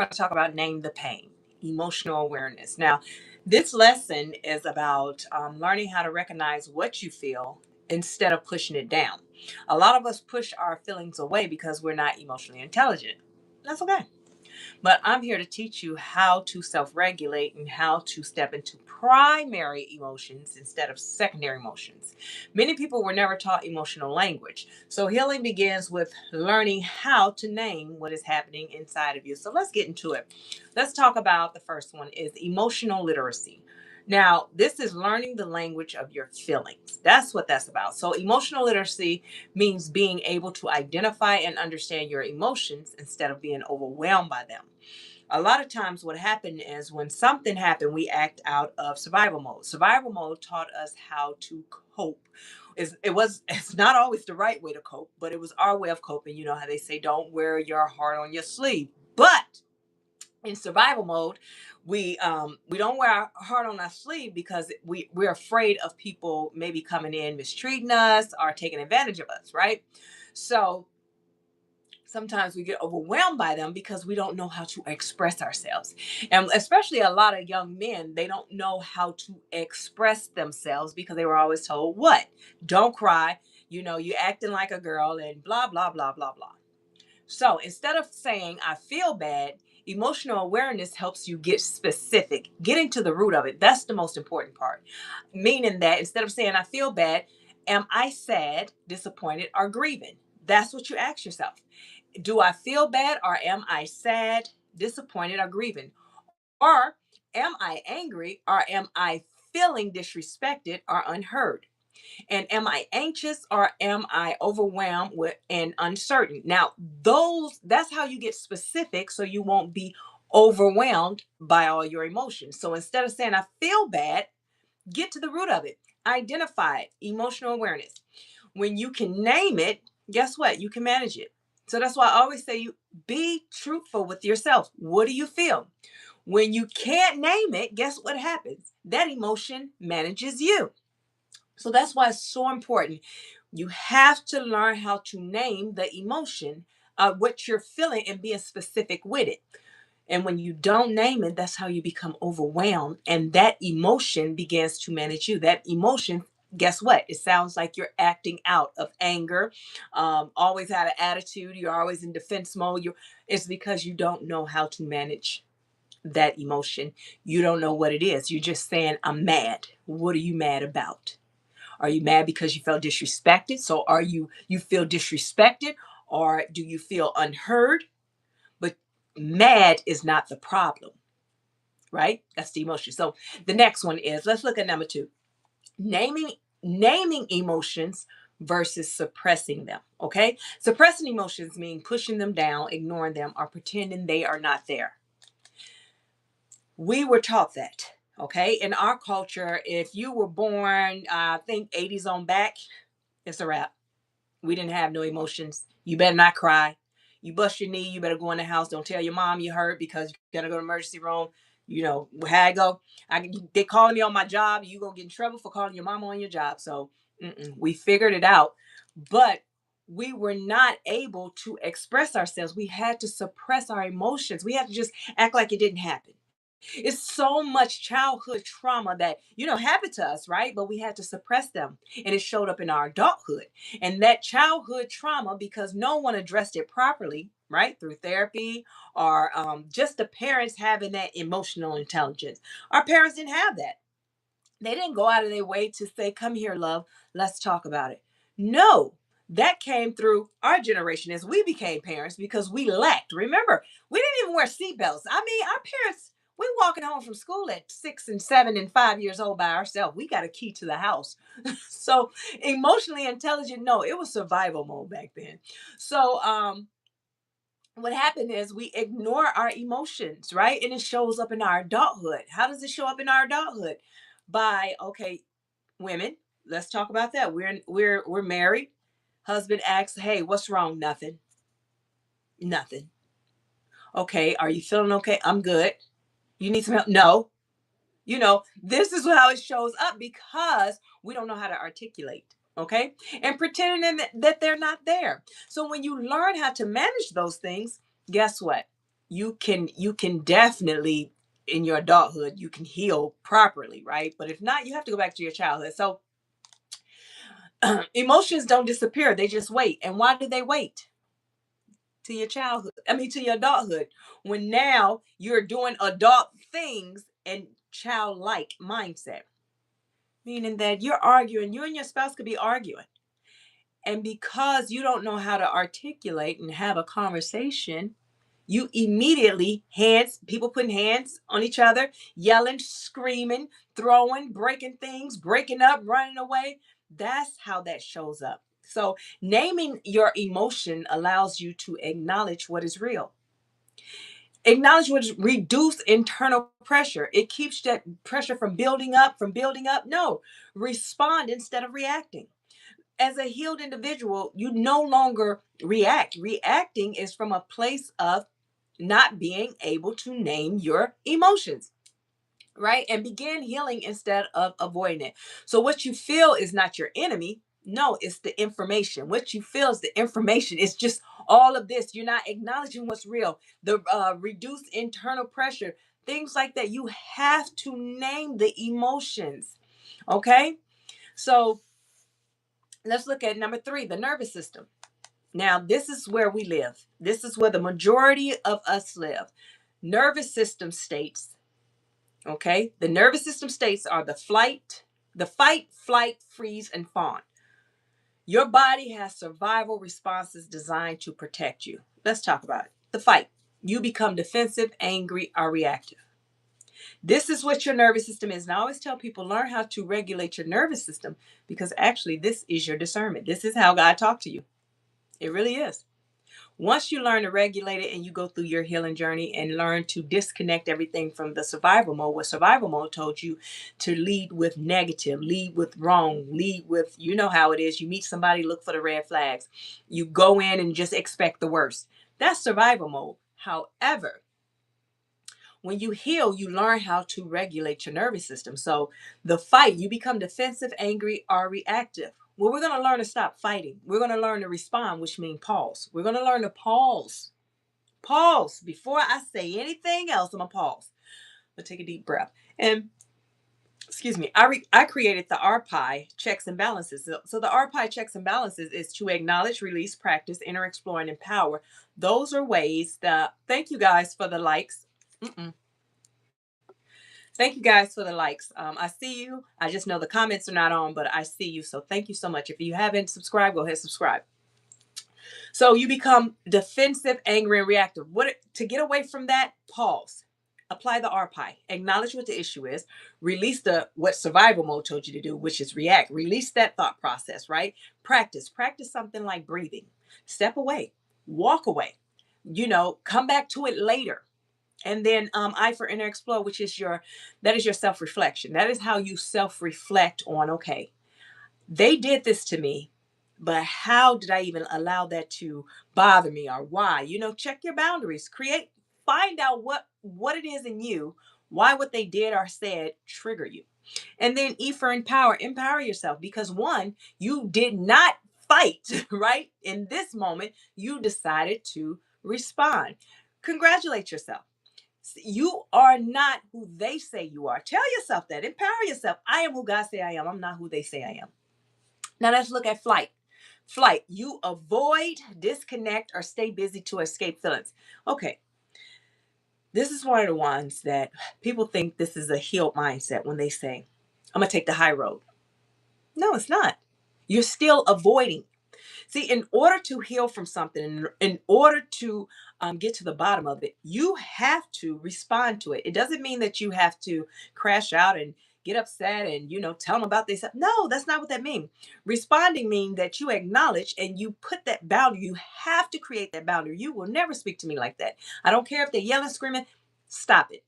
going to talk about name the pain, emotional awareness. Now, this lesson is about learning how to recognize what you feel instead of pushing it down. A lot of us push our feelings away because we're not emotionally intelligent. That's okay. But I'm here to teach you how to self regulate and how to step into primary emotions instead of secondary emotions. Many people were never taught emotional language. So healing begins with learning how to name what is happening inside of you. So let's get into it. Let's talk about the first one is emotional literacy. Now, this is learning the language of your feelings. That's what that's about. So, emotional literacy means being able to identify and understand your emotions instead of being overwhelmed by them. A lot of times what happened is when something happened, we act out of survival mode. Survival mode taught us how to cope. It's not always the right way to cope, but it was our way of coping. You know how they say don't wear your heart on your sleeve. But in survival mode, we don't wear our heart on our sleeve because we're afraid of people maybe coming in mistreating us or taking advantage of us, right? So sometimes we get overwhelmed by them because we don't know how to express ourselves. And especially a lot of young men, they don't know how to express themselves because they were always told, what? Don't cry. You know, you acting like a girl and blah, blah, blah, blah, blah. So instead of saying, I feel bad, emotional awareness helps you get specific, getting to the root of it. That's the most important part. Meaning that instead of saying, I feel bad, am I sad, disappointed, or grieving? That's what you ask yourself. Do I feel bad or am I sad, disappointed, or grieving? Or am I angry or am I feeling disrespected or unheard? And am I anxious or am I overwhelmed with and uncertain? Now, that's how you get specific so you won't be overwhelmed by all your emotions. So instead of saying I feel bad, get to the root of it. Identify it, emotional awareness. When you can name it, guess what? You can manage it. So that's why I always say you be truthful with yourself. What do you feel? When you can't name it, guess what happens? That emotion manages you. So that's why it's so important. You have to learn how to name the emotion, what you're feeling, and being specific with it. And when you don't name it, that's how you become overwhelmed. And that emotion begins to manage you. That emotion, guess what? It sounds like you're acting out of anger, always had an attitude. You're always in defense mode. It's because you don't know how to manage that emotion. You don't know what it is. You're just saying, I'm mad. What are you mad about? Are you mad because you felt disrespected? So are you feel disrespected or do you feel unheard? But mad is not the problem, right? That's the emotion. So the next one is let's look at number 2. Naming naming emotions versus suppressing them. Okay? Suppressing emotions mean pushing them down, ignoring them, or pretending they are not there. We were taught that. Okay. In our culture, if you were born, I think 80s on back, it's a wrap. We didn't have no emotions. You better not cry. You bust your knee, you better go in the house. Don't tell your mom you hurt because you're gonna go to the emergency room. You know how I go. They calling me on my job. You gonna get in trouble for calling your mama on your job. So we figured it out, but we were not able to express ourselves. We had to suppress our emotions. We had to just act like it didn't happen. It's so much childhood trauma that, happened to us, right? But we had to suppress them. And it showed up in our adulthood. And that childhood trauma, because no one addressed it properly, right? Through therapy or just the parents having that emotional intelligence. Our parents didn't have that. They didn't go out of their way to say, come here, love, let's talk about it. No, that came through our generation as we became parents because we lacked. Remember, we didn't even wear seatbelts. I mean, our parents, we walking home from school at 6 and 7 and 5 years old by ourselves. We got a key to the house. So emotionally intelligent, no, it was survival mode back then. So what happened is we ignore our emotions, right? And it shows up in our adulthood. How does it show up in our adulthood? By okay, women, let's talk about that. We're married. Husband asks, "Hey, what's wrong?" Nothing. Nothing. Okay, are you feeling okay? I'm good. You need some help? No. This is how it shows up because we don't know how to articulate. Okay, and pretending that they're not there. So when you learn how to manage those things, guess what? you can definitely, in your adulthood, you can heal properly, right? But if not, you have to go back to your childhood. So emotions don't disappear, they just wait. And why do they wait? To your childhood, I mean to your adulthood, when now you're doing adult things and childlike mindset, meaning that you're arguing, you and your spouse could be arguing, and because you don't know how to articulate and have a conversation, you immediately people putting hands on each other, yelling, screaming, throwing, breaking things, breaking up, running away. That's how that shows up. So naming your emotion allows you to acknowledge what is real. Acknowledge what is reduce internal pressure. It keeps that pressure from building up. No, respond instead of reacting. As a healed individual, you no longer react. Reacting is from a place of not being able to name your emotions, right? And begin healing instead of avoiding it. So, what you feel is not your enemy. No, it's the information. What you feel is the information. It's just all of this. You're not acknowledging what's real. The reduced internal pressure, things like that. You have to name the emotions. Okay. So, let's look at number 3, the nervous system. Now, this is where we live. This is where the majority of us live. Nervous system states, okay? The nervous system states are the fight, flight, freeze, and fawn. Your body has survival responses designed to protect you. Let's talk about it. The fight. You become defensive, angry, or reactive. This is what your nervous system is. And I always tell people, learn how to regulate your nervous system, because actually this is your discernment. This is how God talked to you. It really is. Once you learn to regulate it and you go through your healing journey and learn to disconnect everything from the survival mode, where survival mode told you to lead with negative, lead with wrong, lead with, you know how it is. You meet somebody, look for the red flags. You go in and just expect the worst. That's survival mode. However, when you heal, you learn how to regulate your nervous system. So the fight, you become defensive, angry, or reactive. Well, we're going to learn to stop fighting. We're going to learn to respond, which means pause. We're going to learn to pause. Pause. Before I say anything else, I'm going to pause. I'm going to take a deep breath. And excuse me, I created the RPI checks and balances. So the RPI checks and balances is to acknowledge, release, practice, enter, explore, and empower. Those are ways that, thank you guys for the likes. Thank you guys for the likes. I see you. I just know the comments are not on, but I see you. So thank you so much. If you haven't subscribed, go ahead and subscribe. So you become defensive, angry, and reactive. To get away from that, pause. Apply the RPI. Acknowledge what the issue is. Release what survival mode told you to do, which is react. Release that thought process, right? Practice. Practice something like breathing. Step away. Walk away. Come back to it later. And then I for inner explore, which is your self-reflection. That is how you self-reflect on, okay, they did this to me, but how did I even allow that to bother me, or why? Check your boundaries. Find out what it is in you, why what they did or said trigger you. And then E for empower yourself, because one, you did not fight, right? In this moment, you decided to respond. Congratulate yourself. You are not who they say you are. Tell yourself that. Empower yourself. I am who God say I am. I'm not who they say I am. Now let's look at flight. Flight. You avoid, disconnect, or stay busy to escape feelings. Okay. This is one of the ones that people think this is a healed mindset when they say, I'm going to take the high road. No, it's not. You're still avoiding. See, in order to heal from something, in order to get to the bottom of it, you have to respond to it. It doesn't mean that you have to crash out and get upset and tell them about this. No, that's not what that means. Responding means that you acknowledge and you put that boundary. You have to create that boundary. You will never speak to me like that. I don't care if they're yelling, screaming. Stop it.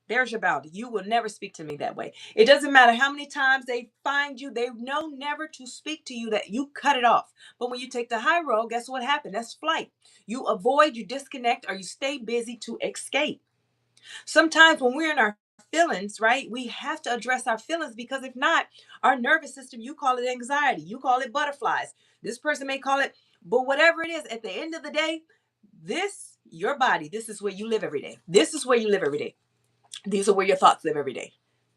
There's your boundary. You will never speak to me that way. It doesn't matter how many times they find you, they know never to speak to you, that you cut it off. But when you take the high road, guess what happened? That's flight. You avoid, you disconnect, or you stay busy to escape. Sometimes when we're in our feelings, right, we have to address our feelings, because if not, our nervous system, you call it anxiety, you call it butterflies. This person may call it, but whatever it is, at the end of the day, this Your body, this is where you live every day. This is where you live every day. These are where your thoughts live every day.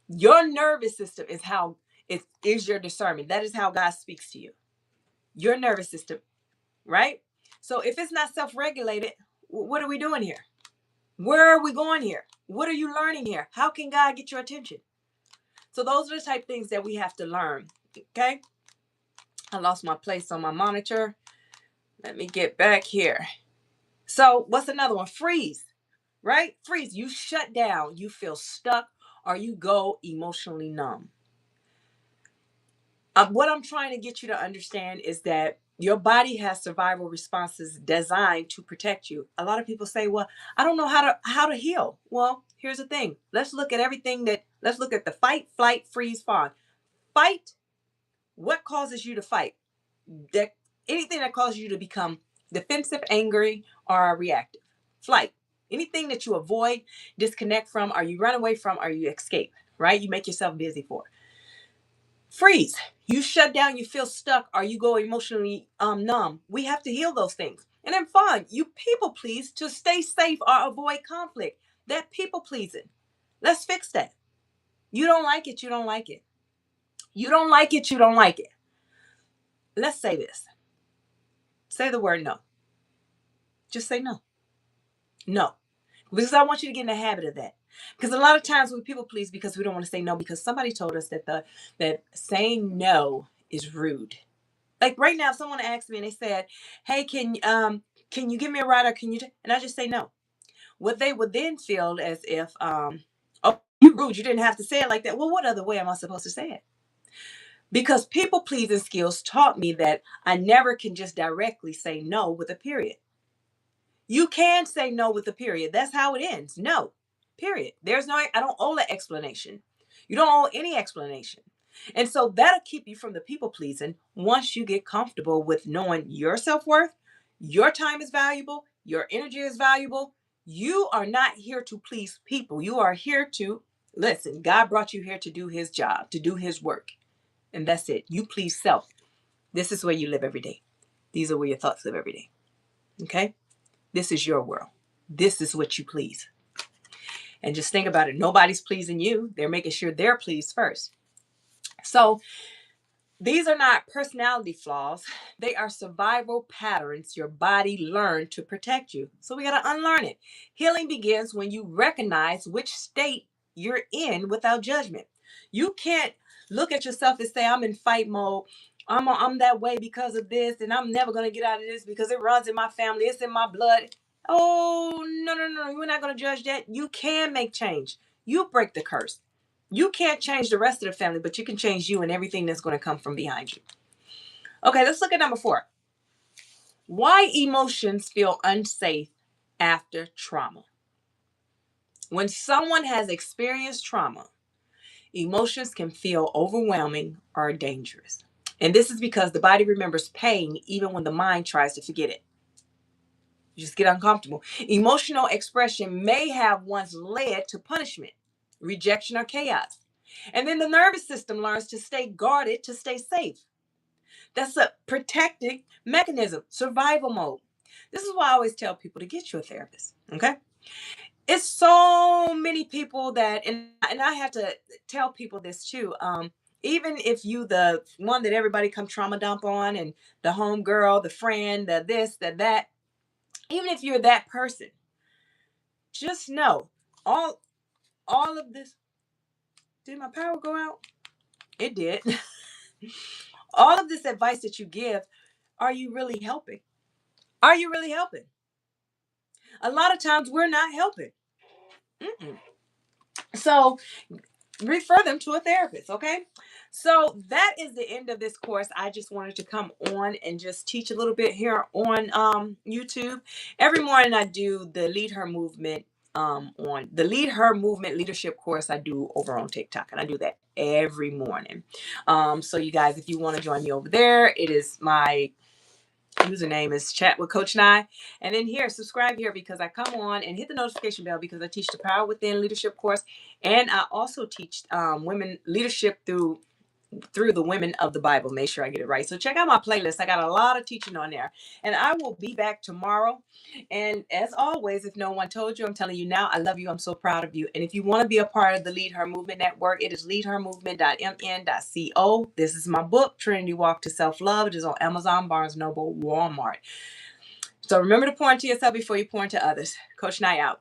Your nervous system is how it is your discernment. That is how God speaks to you. Your nervous system, right? So if it's not self-regulated, what are we doing here? Where are we going here? What are you learning here? How can God get your attention? So those are the type of things that we have to learn. Okay. I lost my place on my monitor. Let me get back here. So what's another one? Freeze, right? Freeze. You shut down, you feel stuck, or you go emotionally numb. What I'm trying to get you to understand is that your body has survival responses designed to protect you. A lot of people say, "Well, I don't know how to heal." Well, here's the thing. Let's look at the fight, flight, freeze, fawn. Fight. What causes you to fight? That anything that causes you to become defensive, angry, or reactive. Flight. Anything that you avoid, disconnect from, or you run away from, or you escape. Right? You make yourself busy for. Freeze. You shut down, you feel stuck, or you go emotionally numb. We have to heal those things. And then fawn, you people please to stay safe or avoid conflict. That people pleasing. Let's fix that. You don't like it, you don't like it. You don't like it, you don't like it. Let's say this. Say the word no. Just say no. No. Because I want you to get in the habit of that. Because a lot of times we people please because we don't want to say no because somebody told us that saying no is rude. Like right now, if someone asked me and they said, "Hey, can you give me a ride or can you?" And I just say no. What they would then feel as if, "Oh, you rude. You didn't have to say it like that." Well, what other way am I supposed to say it? Because people pleasing skills taught me that I never can just directly say no with a period. You can say no with a period. That's how it ends. No, period. There's no, I don't owe an explanation. You don't owe any explanation. And so that'll keep you from the people pleasing once you get comfortable with knowing your self worth, your time is valuable, your energy is valuable. You are not here to please people. You are here to listen. God brought you here to do his job, to do his work. And that's it. You please self. This is where you live every day. These are where your thoughts live every day. Okay? This is your world. This is what you please. And just think about it. Nobody's pleasing you. They're making sure they're pleased first. So these are not personality flaws. They are survival patterns your body learned to protect you. So we got to unlearn it. Healing begins when you recognize which state you're in without judgment. You can't look at yourself and say, "I'm in fight mode. I'm that way because of this, and I'm never going to get out of this because it runs in my family. It's in my blood." Oh, no, no, no. You're not going to judge that. You can make change. You break the curse. You can't change the rest of the family, but you can change you and everything that's going to come from behind you. Okay, let's look at number 4. Why emotions feel unsafe after trauma. When someone has experienced trauma, emotions can feel overwhelming or dangerous. And this is because the body remembers pain even when the mind tries to forget it. You just get uncomfortable. Emotional expression may have once led to punishment, rejection, or chaos. And then the nervous system learns to stay guarded to stay safe. That's a protective mechanism, survival mode. This is why I always tell people to get you a therapist. Okay. It's so many people that, and I have to tell people this too. Even if you the one that everybody come trauma dump on, and the home girl, the friend, the this, the that, even if you're that person, just know all all of this. Did my power go out? It did. All of this advice that you give, are you really helping? Are you really helping? A lot of times we're not helping. Mm-mm. So refer them to a therapist, okay? So that is the end of this course. I just wanted to come on and just teach a little bit here on YouTube. Every morning I do the Lead Her Movement on the Lead Her Movement leadership course I do over on TikTok, and I do that every morning. So you guys, if you want to join me over there, it is my username is Chat with Coach Nye. And then here, subscribe here because I come on and hit the notification bell because I teach the Power Within leadership course. And I also teach women leadership through through the women of the Bible. Make sure I get it right. So check out my playlist. I got a lot of teaching on there. And I will be back tomorrow. And as always, if no one told you, I'm telling you now, I love you. I'm so proud of you. And if you want to be a part of the Lead Her Movement Network, it is leadhermovement.mn.co. This is my book, Trinity Walk to Self-Love. It is on Amazon, Barnes Noble, Walmart. So remember to pour into yourself before you pour into others. Coach Nye out.